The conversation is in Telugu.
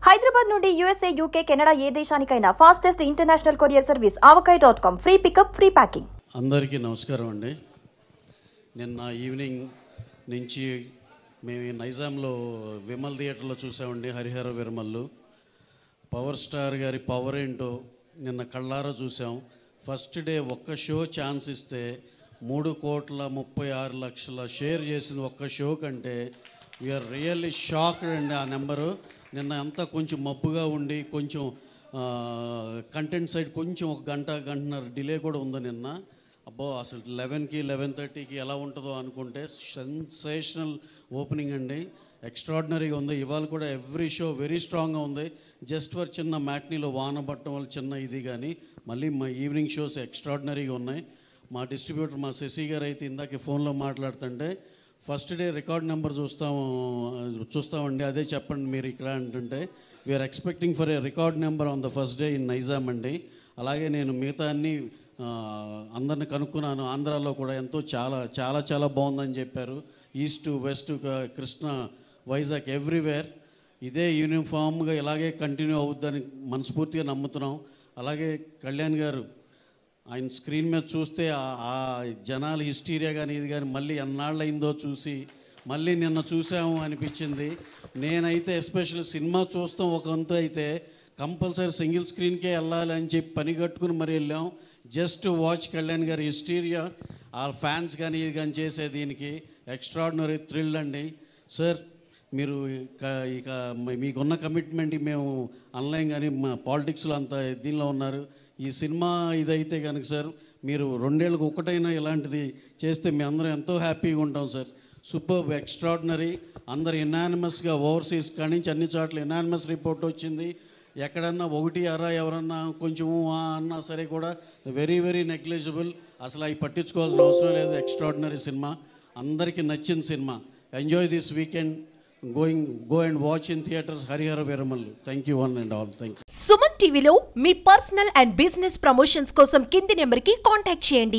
హైదరాబాద్ నుండి యూఎస్ఏ, యూకే, కెనడా ఏ దేశానికైనా fastest international courier service avkai.com. Free pickup, free packing. అందరికీ నమస్కారం అండి. నిన్న ఈవినింగ్ నుంచి మేము నైజాంలో విమల్ థియేటర్లో చూసామండి. హరిహర విరమల్లు పవర్ స్టార్ గారి పవర్ ఏంటో నిన్న కళ్ళారా చూసాం. ఫస్ట్ డే ఒక్క షో ఛాన్స్ ఇస్తే 3,36,00,000 షేర్ చేసింది ఒక్క షో కంటే. వీఆర్ రియల్లీ షాక్డ్ అండి. ఆ నెంబరు నిన్న అంతా కొంచెం మబ్బుగా ఉండి కొంచెం కంటెంట్ సైడ్ కొంచెం ఒక గంటన్నర డిలే కూడా ఉంది నిన్న. అబ్బో అసలు 11కి 11:30కి ఎలా ఉంటుందో అనుకుంటే సెన్సేషనల్ ఓపెనింగ్ అండి. ఎక్స్ట్రాడినరీగా ఉంది. ఇవాళ కూడా ఎవ్రీ షో వెరీ స్ట్రాంగ్గా ఉంది. జస్ట్ ఫర్ చిన్న మ్యాట్నీలో వాన పట్టడం వల్ల చిన్న ఇది కానీ మళ్ళీ మా ఈవినింగ్ షోస్ ఎక్స్ట్రాడినరీగా ఉన్నాయి. మా డిస్ట్రిబ్యూటర్ మా శశి గారు అయితే ఇందాక ఫోన్లో మాట్లాడుతుంటే ఫస్ట్ డే రికార్డ్ నెంబర్ చూస్తామండి, అదే చెప్పండి మీరు ఇక్కడ అంటుంటే we are expecting for a record number on the first day in Nizam అండి. అలాగే నేను మిగతా అన్ని అందరిని కనుక్కున్నాను. ఆంధ్రాలో కూడా ఎంతో చాలా చాలా చాలా బాగుందని చెప్పారు. East west Krishna Vizag everywhere ఇదే యూనిఫామ్గా ఇలాగే కంటిన్యూ అవుద్దని మనస్ఫూర్తిగా నమ్ముతున్నాం. అలాగే కళ్యాణ్ గారు ఆయన స్క్రీన్ మీద చూస్తే ఆ జనాలు హిస్టీరియా కానీ ఇది కానీ మళ్ళీ ఎన్నాళ్ళు అయిందో చూసి మళ్ళీ నిన్న చూసాము అనిపించింది. నేనైతే ఎస్పెషల్లీ సినిమా చూస్తాం ఒక వంతు అయితే కంపల్సరీ సింగిల్ స్క్రీన్కే వెళ్ళాలి అని చెప్పి పని కట్టుకుని మరి వెళ్ళాం. జస్ట్ వాచ్ కళ్యాణ్ గారి హిస్టీరియా. ఆ ఫ్యాన్స్ కానీ ఇది కానీ చేసే దీనికి ఎక్స్ట్రాడినరీ థ్రిల్ అండి. సార్ మీరు ఇక మీకున్న కమిట్మెంట్ మేము ఆన్లైన్ కానీ మా పాలిటిక్స్లో అంత దీనిలో ఉన్నారు. ఈ సినిమా ఇదైతే కనుక సార్ మీరు 2 ఏళ్ళకు ఒకటైనా ఇలాంటిది చేస్తే మేము అందరం ఎంతో హ్యాపీగా ఉంటాం సార్. Super extraordinary. అందరు ఎనానిమస్గా ఓవర్సీస్ కాడి నుంచి అన్ని చోట్ల ఎనానిమస్ రిపోర్ట్ వచ్చింది. ఎక్కడన్నా ఒకటి అరా ఎవరన్నా కొంచెం అన్నా సరే కూడా వెరీ వెరీ నెగ్లిజిబుల్. అసలు అవి పట్టించుకోవాల్సిన అవసరం లేదు. ఎక్స్ట్రాడినరీ సినిమా, అందరికీ నచ్చిన cinema. Enjoy this weekend. go and watch in theaters Harihara Viramallu. Thank you one and all. Thank you. Suman టీవీలో మీ పర్సనల్ అండ్ బిజినెస్ ప్రమోషన్స్ కోసం కింది నెంబర్కి కాంటాక్ట్ చేయండి.